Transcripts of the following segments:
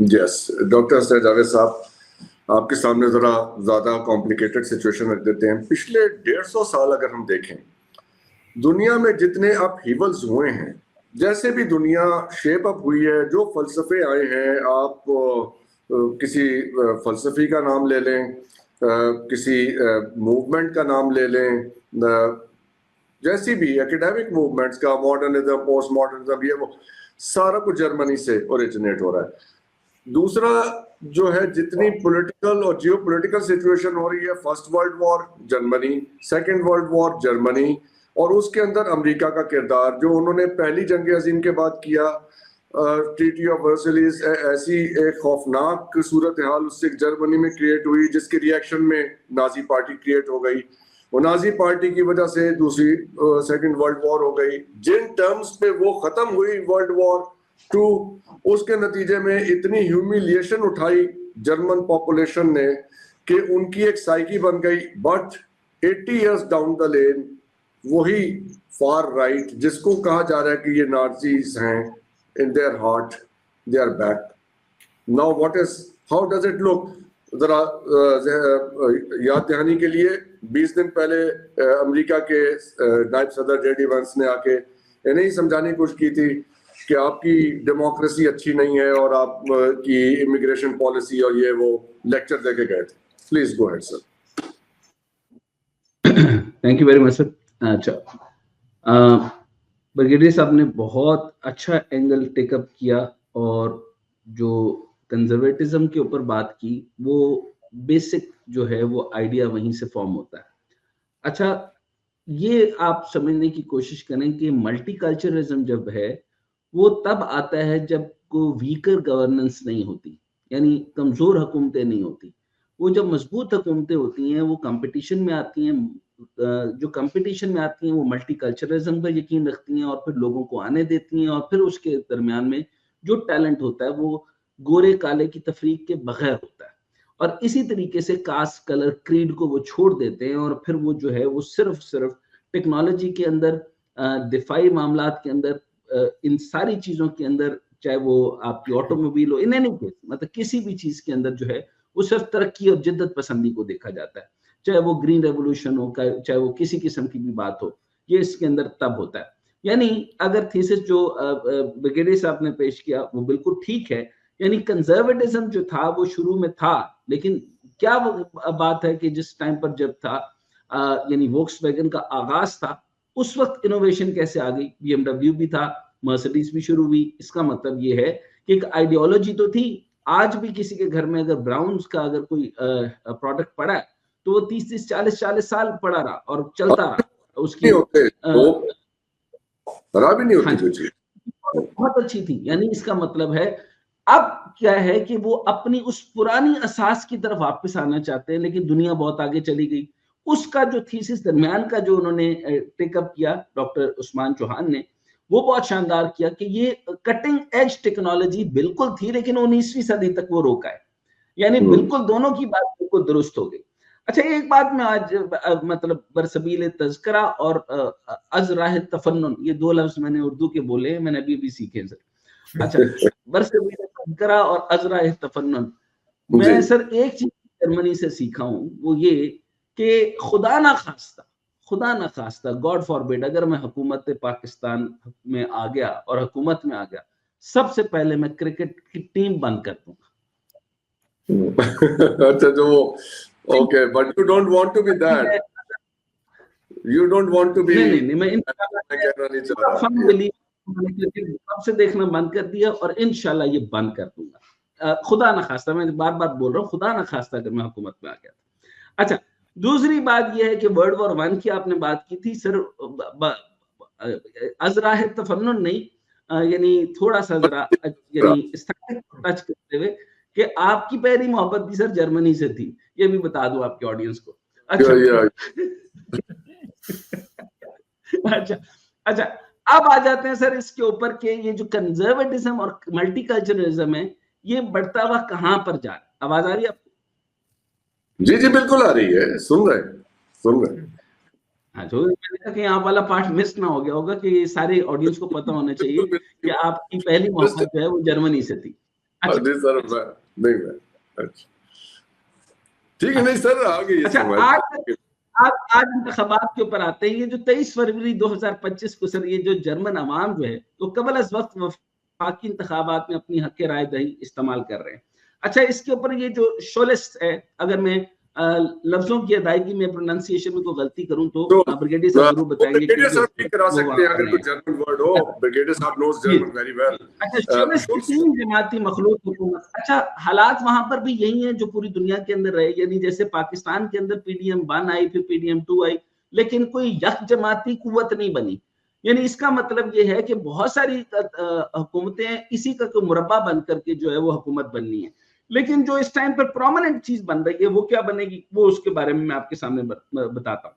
Yes doctor Syed Javed साहब, आपके सामने जरा ज्यादा कॉम्प्लिकेटेड सिचुएशन रख देते हैं। पिछले 150 साल अगर हम देखें, दुनिया में जितने अपहीवल्स हुए हैं, जैसे भी दुनिया शेप अप हुई है, जो फलसफे आए हैं, आप किसी फलसफी का नाम ले लें, किसी मूवमेंट का नाम ले लें, जैसी भी एकेडमिक मूवमेंट्स का, मॉडर्निज्म, पोस्ट मॉडर्निज्म, ये वो सारा कुछ जर्मनी से ओरिजिनेट हो रहा है। दूसरा जो है, जितनी पॉलिटिकल और जियो पॉलिटिकल सिचुएशन हो रही है, first world war Germany, second world war Germany, और उसके अंदर अमेरिका का किरदार जो उन्होंने पहली जंग अजीम के बाद किया, ट्रीटी ऑफ वर्सलिस, ऐसी एक खौफनाक सूरत हाल उससे जर्मनी में क्रिएट हुई, जिसके रिएक्शन में नाजी पार्टी क्रिएट हो गई। वो नाजी पार्टी की वजह से दूसरी सेकंड वर्ल्ड वॉर हो गई। जिन टर्म्स पे वो खत्म हुई वर्ल्ड वॉर 2, उसके नतीजे में इतनी ह्यूमिलिएशन उठाई जर्मन पॉपुलेशन ने कि उनकी एक साइकी बन गई। But 80 years down the lane वही फार राइट, जिसको कहा जा रहा है कि ये नाजीज हैं, in their heart they are back. Now what is, how does it look? जरा याद दहानी के लिए 20 दिन पहले अमेरिका के नायब सदर जेडी वांस ने आके इन्हें ही समझाने की कोशिश की थी कि आपकी डेमोक्रेसी अच्छी नहीं है और आप की इमिग्रेशन पॉलिसी, और ये वो लेक्चर देके गए थे। Please go ahead sir. Thank you very much sir. अच्छा, ब्रिगेडियर साहब ने बहुत अच्छा एंगल टेकअप किया और जो कंजर्वेटिज्म के ऊपर बात की, वो बेसिक जो है वो आइडिया वहीं से फॉर्म होता है। अच्छा, ये आप समझने की कोशिश करें कि मल्टीकल्चरलिज्म जब है वो तब आता है जब को वीकर गवर्नेंस नहीं होती, यानी कमजोर हुकूमतें नहीं होती। वो जब मजबूत हुकूमतें होती हैं वो कंपटीशन में आती हैं, जो कंपटीशन में आती हैं वो मल्टीकल्चरलिज्म पर यकीन रखती हैं और फिर लोगों को आने देती हैं, और फिर उसके दरमियान में जो टैलेंट होता है वो गोरे काले की तफरीक के बगैर होता है। और इसी तरीके से कास्ट, कलर, क्रीड को वो छोड़ देते हैं और फिर वो जो है वो सिर्फ टेक्नोलॉजी के अंदर, दिफाई मामलात के अंदर, इन सारी चीजों के अंदर, चाहे वो आपकी ऑटोमोबाइल हो, इन एनी केस, मतलब किसी भी चीज के अंदर जो है वो सिर्फ तरक्की और जिद्दत पसंदी को देखा जाता है। चाहे वो ग्रीन रेवोल्यूशन हो, चाहे वो किसी किस्म की भी बात हो, ये इसके अंदर तब होता है। यानी अगर थीसिस जो ब्रिगेडियर साहब ने पेश किया वो बिल्कुल ठीक है, यानी कंजर्वेटिज्म जो था वो शुरू में था, लेकिन क्या बात है कि जिस टाइम पर जब था, यानी वोक्सवैगन का आगाज था, उस वक्त इनोवेशन कैसे आ गई? BMW भी था, मर्सिडीज भी शुरू हुई। इसका मतलब ये है कि एक आइडियोलॉजी तो थी। आज भी किसी के घर में अगर ब्राउन्स का अगर कोई प्रोडक्ट पड़ा है तो वो 30-30, 40-40 साल पड़ा रहा और चलता रहा। उसकी खराब नहीं होती, बहुत अच्छी थी। यानी इसका मतलब है अब क्या है कि वो अपनी उस पुरानी असास की तरफ वापस आना चाहते हैं, लेकिन दुनिया बहुत आगे चली गई। उसका जो थीसिस दरमियान का जो उन्होंने टेकअप किया डॉक्टर उस्मान चौहान ने, वो बहुत शानदार किया कि ये कटिंग एज टेक्नोलॉजी बिल्कुल थी, लेकिन 19वीं सदी तक वो रोका है। यानी बिल्कुल दोनों की बात बिल्कुल दुरुस्त हो गई। अच्छा, एक बात मैं आज मतलब बरसबील तज़किरा और अज़राह तफन्नुन, ये 2 लफ्ज मैंने उर्दू के बोले हैं, मैंने अभी सीखे सर। अच्छा, बरसबील तज़किरा और अज़राह तफन्नुन, मैं सर एक चीज जर्मनी से सीखा हूँ, वो ये कि खुदा ना खास्ता, गॉड फॉरबिड, अगर मैं हुकूमत पाकिस्तान में आ गया और हुकूमत में आ गया, सबसे पहले मैं क्रिकेट की टीम बंद कर दूंगा। अच्छा, जो okay, but you don't want to be that, you don't want to be, नहीं, मैं सबसे देखना बंद कर दिया और इंशाल्लाह ये बंद कर दूंगा। खुदा ना खास्ता, मैं बार बार बोल रहा हूँ, खुदा ना खास्ता अगर मैं हुकूमत में आ गया। अच्छा, दूसरी बात यह है कि वर्ल्ड वॉर 1 की आपने बात की थी सर, अज़राह तफन्नुन नहीं, यानी थोड़ा सा जरा यानी टच करते हुए कि आपकी पहली मोहब्बत भी सर जर्मनी से थी, ये भी बता दूं आपके ऑडियंस को। अच्छा, अब आ जाते हैं सर इसके ऊपर के ये जो कंजर्वेटिज्म और मल्टीकल्चरलिज्म है, ये बढ़ता हुआ कहां पर जा रहा है? आवाज आ रही है आपको? जी बिल्कुल आ रही है, सुन रहे। हाँ, जो कि यहाँ वाला पार्ट मिस ना हो गया होगा कि सारे ऑडियंस को पता होना चाहिए कि आपकी पहली मोहब्बत जो है वो जर्मनी से थी। अच्छा नहीं सर, नहीं मैं, अच्छा ठीक है, नहीं सर आ गई अच्छा समझ। आज इंतखाबात के ऊपर आते हैं। ये जो 23 फरवरी 2025 को सर, ये जो जर्मन अवाम जो है तो कबल अज वक्त वफाकी इंतखाबात में अपनी हक राय दही इस्तेमाल कर रहे हैं। अच्छा, इसके ऊपर ये जो शोलेस है, अगर मैं लफ्जों की अदायगी में प्रोनाउंसिएशन में कोई गलती करूं तो तो ब्रिगेडियर साहब जरूर बताएंगे ब्रिगेडियर क्योंकि साहब ठीक करा वो सकते वहां हैं पर अगर रहे कोई हैं। जर्मन वर्ड हो, ब्रिगेडियर साहब नोज जी, जर्मन वेरी वेल। अच्छा, शोलेस की 3 जमाती मखलूक हुकूमत। अच्छा, हालात वहां पर भी यही है जो पूरी दुनिया के अंदर रहे, यानी जैसे पाकिस्तान के अंदर PDM 1 आई, फिर PDM 2 आई, लेकिन कोई यक जमाती कुव्वत नहीं बनी। यानी इसका मतलब ये है कि बहुत सारी हुकूमतें इसी का कोई मुरब्बा बन करके जो है वो हुकूमत बननी है, लेकिन जो इस टाइम पर प्रोमिनेंट चीज बन रही है वो क्या बनेगी, वो उसके बारे में मैं आपके सामने बताता हूँ।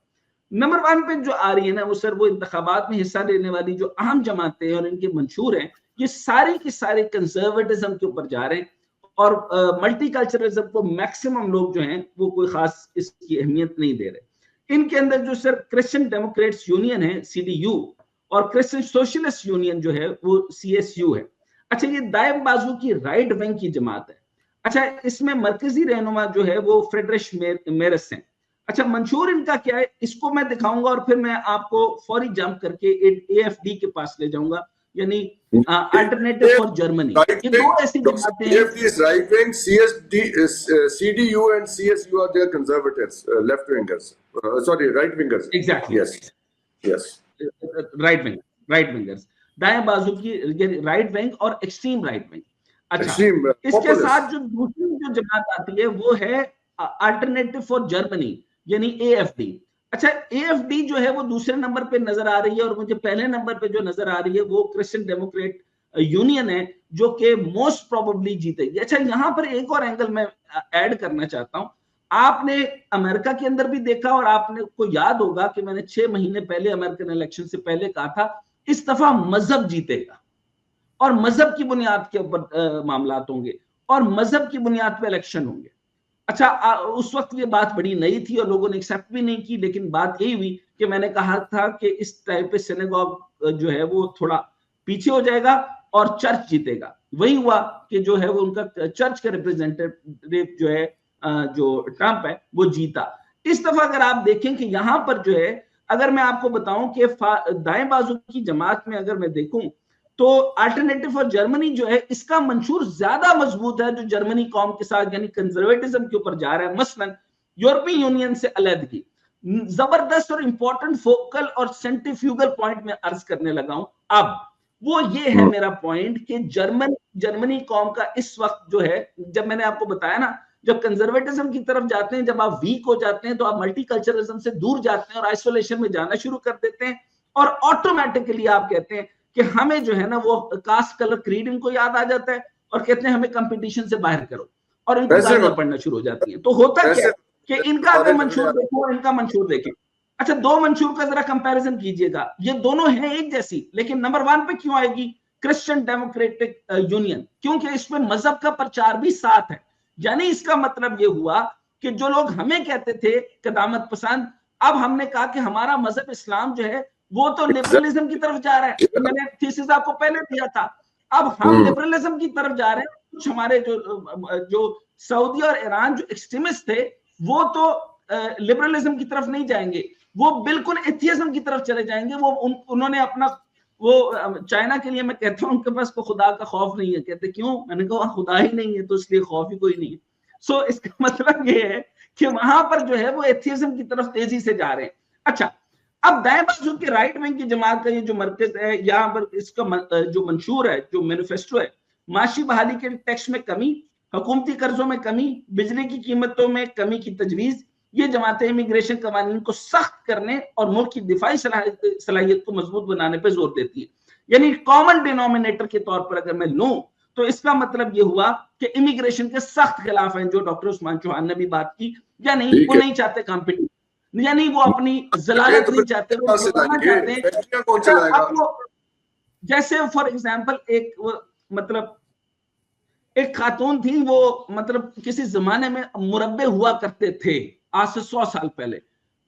नंबर 1 पे जो आ रही है ना वो सर, वो इंतखाबात में हिस्सा लेने वाली जो अहम जमातें हैं और इनके मंशूर हैं, ये सारे के सारे कंजर्वेटिज्म के ऊपर जा रहे हैं और मल्टीकल्चरलिज्म को मैक्सिमम लोग जो हैं वो कोई खास इसकी अहमियत नहीं दे रहे। इनके अंदर जो सर क्रिश्चियन डेमोक्रेट्स यूनियन है CDU और क्रिश्चियन सोशलिस्ट यूनियन जो है वो CSU है। अच्छा, ये दाएं बाजू की राइट विंग की जमात है। अच्छा, इसमें मरकजी रहनुमा जो है वो फ्रेडरिश मेरस हैं। अच्छा, मंशूर इनका क्या है इसको मैं दिखाऊंगा और फिर मैं आपको फौरी जंप करके AFD के पास ले जाऊंगा, यानी अल्टरनेटिव फॉर जर्मनी। ये दो ऐसी जमातें हैं। AFD is right wing, CSD is CDU and CSU are their conservatives, left wingers. Sorry, right wingers. Exactly, Yes, yes. Right wingers, दाएं बाजू की राइट विंग और एक्सट्रीम राइट विंग। अच्छा, Extreme इसके populist. साथ जो दूसरी जो जमात आती है वो है अल्टरनेटिव फॉर जर्मनी, यानी AFD। अच्छा, AFD जो है वो दूसरे नंबर पे नजर आ रही है और मुझे पहले नंबर पे जो नजर आ रही है वो क्रिश्चियन डेमोक्रेट यूनियन है, जो कि मोस्ट प्रोबेबली जीतेगी। अच्छा, यहां पर एक और एंगल मैं ऐड करना चाहता हूं। आपने अमेरिका के अंदर भी देखा और आपने को याद होगा कि मैंने 6 महीने पहले अमेरिकन इलेक्शन से पहले कहा था इस दफा मजहब जीतेगा और मजहब की बुनियाद के ऊपर मामलात होंगे और मजहब की बुनियाद पर इलेक्शन होंगे। अच्छा, उस वक्त ये बात बड़ी नई थी और लोगों ने एक्सेप्ट भी नहीं की, लेकिन बात यही हुई कि मैंने कहा था कि इस टाइप पे सिनेगॉग जो है वो थोड़ा पीछे हो जाएगा और चर्च जीतेगा। वही हुआ कि जो है वो उनका चर्च का रिप्रेजेंटेटिव जो है जो ट्रंप है वो जीता। इस दफा अगर आप देखें कि यहां पर जो है, अगर मैं आपको बताऊं कि दाएं बाजू की जमात में अगर मैं देखूं तो अल्टरनेटिव फॉर जर्मनी जो है इसका मंशूर ज्यादा मजबूत है जो जर्मनी कौम के साथ यानी कंजर्वेटिज्म के ऊपर जा रहा है। मसलन यूरोपियन यूनियन से अलहदगी, जबरदस्त और इंपॉर्टेंट फोकल और सेंट्रीफ्यूगल पॉइंट में अर्ज करने लगा हूं। अब वो ये है मेरा पॉइंट कि जर्मनी कौम का इस वक्त जो है, जब मैंने आपको बताया ना, जब कंजर्वेटिज्म की तरफ जाते हैं, जब आप वीक हो जाते हैं तो आप मल्टीकल्चरलिज्म से दूर जाते हैं और आइसोलेशन में जाना शुरू कर देते हैं और ऑटोमेटिकली आप कहते हैं कि हमें जो है ना वो कास्ट कलर क्रीड इनको याद आ जाता है और कहते हैं हमें कंपटीशन से बाहर करो और इनको गालियां पढ़ना शुरू हो जाती हैं। तो होता क्या कि इनका अगर मंशूर देखो और इनका मंशूर देखें। अच्छा, दो मंशूर का जरा कंपैरिजन कीजिएगा, ये दोनों हैं एक जैसी, लेकिन नंबर 1 पे क्यों आएगी क्रिश्चियन डेमोक्रेटिक यूनियन? क्योंकि इसमें मजहब का प्रचार भी साथ है। यानी इसका मतलब ये हुआ कि जो लोग हमें कहते थे कदामत पसंद, अब हमने कहा कि हमारा मजहब इस्लाम जो है वो तो लिबरलिज्म की तरफ जा रहा है। मैंने थीसिस आपको पहले दिया था, अब हम लिबरलिज्म की तरफ जा रहे हैं। कुछ हमारे जो सऊदी और ईरान जो एक्सट्रीमिस्ट थे वो तो लिबरलिज्म की तरफ नहीं जाएंगे, वो बिल्कुल एथियज्म की तरफ चले जाएंगे। वो उन्होंने अपना वो चाइना के लिए मैं कहता हूं उनके पास को खुदा का खौफ नहीं है। कहते क्यों? मैंने कहा खुदा ही नहीं है तो इसलिए खौफ ही कोई नहीं है। सो इसका मतलब ये है कि वहां पर जो है वो एथियज्म की तरफ तेजी से जा रहे हैं। अच्छा, अब दाएं बाजू की राइट विंग की जमात का ये जो मरकज है, यहाँ पर इसका जो मंशूर है, जो मैनिफेस्टो है, माशी बहाली के टैक्स में कमी, हुकूमती कर्जों में कमी, बिजली की कीमतों में कमी की तजवीज। ये जमातें इमिग्रेशन कवानीन को सख्त करने और मुल्क की दिफाई सलाहियत को मजबूत बनाने पर जोर देती है। यानी कॉमन डिनोमिनेटर के तौर पर अगर मैं लूं तो इसका मतलब ये हुआ कि इमिग्रेशन के सख्त खिलाफ हैं, जो डॉक्टर उस्मान चौहान ने भी बात की, या नहीं वो नहीं चाहते कॉम्पिटिशन, यानी वो अपनी जलालत नहीं चाहते, वो बढ़ाना चाहते हैं। अच्छा, अब वो जैसे फॉर एग्जांपल एक मतलब एक खातून थी, वो मतलब किसी जमाने में मुरब्बे हुआ करते थे आज से 100 साल पहले,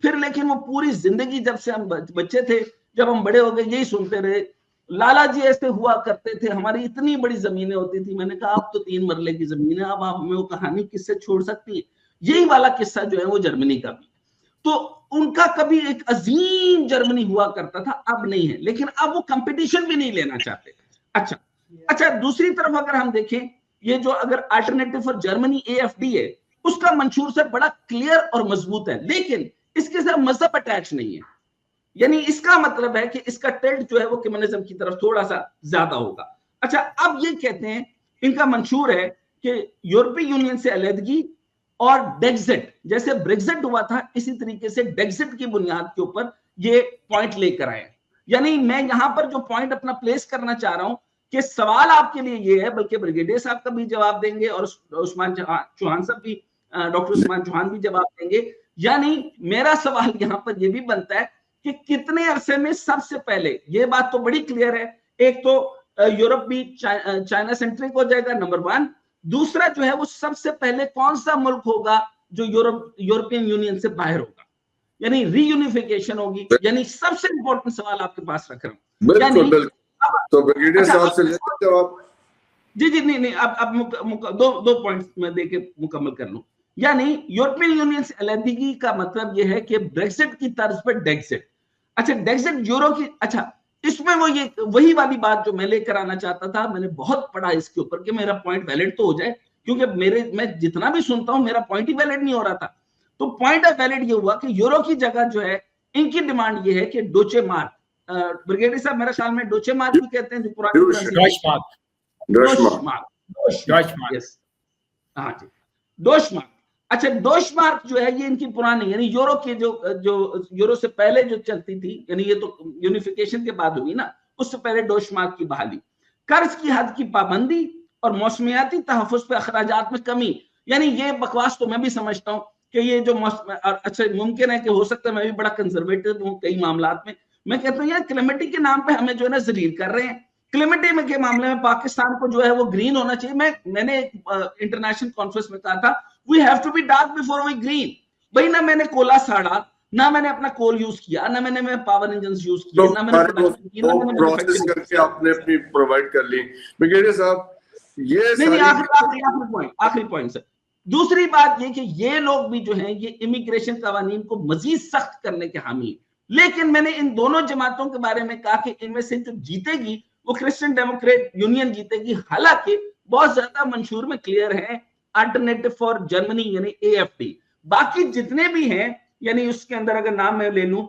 फिर लेकिन वो पूरी जिंदगी जब से हम बच्चे थे, जब हम बड़े हो गए यही सुनते रहे लाला जी ऐसे हुआ करते थे, हमारी इतनी बड़ी जमीनें होती थी। मैंने कहा अब तो 3 मरले की जमीन है, अब आप हमें वो कहानी किससे छोड़ सकती है। यही वाला किस्सा जो है वो जर्मनी का भी। तो उनका कभी एक अजीम जर्मनी हुआ करता था, अब नहीं है, लेकिन अब वो कंपटीशन भी नहीं लेना चाहते। अच्छा, दूसरी तरफ अगर हम देखें, ये जो अगर अल्टरनेटिव फॉर जर्मनी AFD है, उसका मंशूर से बड़ा क्लियर और मजबूत है, लेकिन इसके साथ मजहब अटैच नहीं है। यानी इसका मतलब है कि इसका टिल्ट जो है वो कम्युनिज्म की तरफ थोड़ा सा ज्यादा होगा। अच्छा, अब ये कहते हैं, इनका मंशूर है कि यूरोपीय यूनियन से अलहदगी और डेक्सिट, जैसे ब्रेक्सिट हुआ था इसी तरीके से डेक्सिट की बुनियाद के ऊपर ये पॉइंट लेकर आए। यानी मैं यहां पर जो पॉइंट अपना प्लेस करना चाह रहा हूं कि सवाल आपके लिए ये है, बल्कि ब्रिगेडियर साहब का भी जवाब देंगे और उस्मान चौहान साहब भी, डॉक्टर उस्मान चौहान भी जवाब देंगे। यानी मेरा सवाल यहां पर यह भी बनता है कि कितने अरसे में सबसे पहले, ये बात तो बड़ी क्लियर है, एक तो यूरोप भी चाइना सेंट्रिक हो जाएगा, नंबर 1। दूसरा जो है वो सबसे पहले कौन सा मुल्क होगा जो यूरोपियन यूनियन से बाहर होगा, यानी रीयूनिफिकेशन होगी। यानी सबसे इंपॉर्टेंट सवाल आपके पास रख रहा हूं। बिल्कुल बिल्कुल। तो ब्रिगेडियर साहब से लेते जवाब। जी नहीं, अब दो पॉइंट्स मैं देके मुकम्मल कर लूं। यानी यूरोपियन यूनियन से अलहदगी का मतलब यह है कि ब्रेक्सिट की तर्ज पर डेक्सिट। अच्छा, डेक्सिट यूरो की, अच्छा इसमें वो ये वही वाली बात जो मैं लेकर आना चाहता था, मैंने बहुत पढ़ा इसके ऊपर कि मेरा पॉइंट वैलिड तो हो जाए, क्योंकि मैं जितना भी सुनता हूं मेरा पॉइंट ही वैलिड नहीं हो रहा था। तो पॉइंट ऑफ वैलिड ये हुआ कि यूरो की जगह जो है, इनकी डिमांड ये है कि डोचे मार्क, ब्रिगेडियर साहब मेरे ख्याल में डोचे मार्क भी कहते हैं जो पुरानी डोशमार्क। अच्छा, डोशमार्क जो है ये इनकी पुरानी, यानी यूरो के जो यूरो से पहले जो चलती थी, यानी ये तो यूनिफिकेशन के बाद हुई ना, उससे पहले डोशमार्क की बहाली, कर्ज की हद की पाबंदी और मौसमियाती तहफ़्फ़ुज़ पे अखराजात में कमी। यानी ये बकवास तो मैं भी समझता हूँ कि ये जो अच्छा, मुमकिन है कि हो सकता है मैं भी बड़ा कंजर्वेटिव हूँ कई मामलात में। मैं कहता हूँ यार, क्लेमेटी के नाम पे हमें जो है ना जलील कर रहे हैं। क्लेमेटी में के मामले में पाकिस्तान को जो है वो ग्रीन होना चाहिए। मैंने इंटरनेशनल कॉन्फ्रेंस में कहा था, we have to be dark before we green. भाई, ना मैंने कोला साड़ा, ना मैंने अपना कोल यूज किया, ना मैंने पावर इंजन यूज किए, तो ना मैंने प्रोडक्शन की, ना मैंने प्रोसेस करके आपने अपनी प्रोवाइड कर ली। ब्रिगेडियर साहब, ये नहीं, आखिरी पॉइंट सर। दूसरी बात ये कि ये लोग भी जो हैं ये इमिग्रेशन कवानीन को मजीद सख्त करने के हामी, लेकिन मैंने इन दोनों जमातों के बारे में कहा कि इनमें से जो जीतेगी वो क्रिश्चियन डेमोक्रेट यूनियन जीतेगी। हालांकि बहुत ज्यादा मंशूर में क्लियर है अल्टरनेटिव फॉर जर्मनी यानी AFD। बाकी जितने भी हैं, यानी उसके अंदर अगर नाम मैं ले लूं,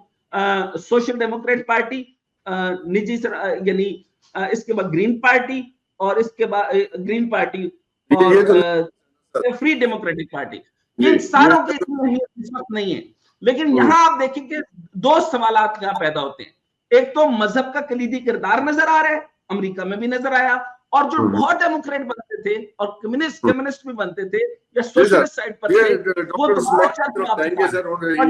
सोशल डेमोक्रेट पार्टी, निजी यानी इसके बाद ग्रीन पार्टी, और इसके बाद ग्रीन पार्टी और फ्री डेमोक्रेटिक पार्टी, इन सारों की इतनी इस वक्त नहीं है। लेकिन यहां आप देखें कि दो सवाल यहां पैदा होते हैं। एक तो मजहब का कलीदी किरदार नजर आ रहा है, अमेरिका में भी नजर आया, और जो बहुत डेमोक्रेट बनते थे और कम्युनिस्ट भी बनते थे या सोशलिस्ट साइड पर थे, वो दोबारा चल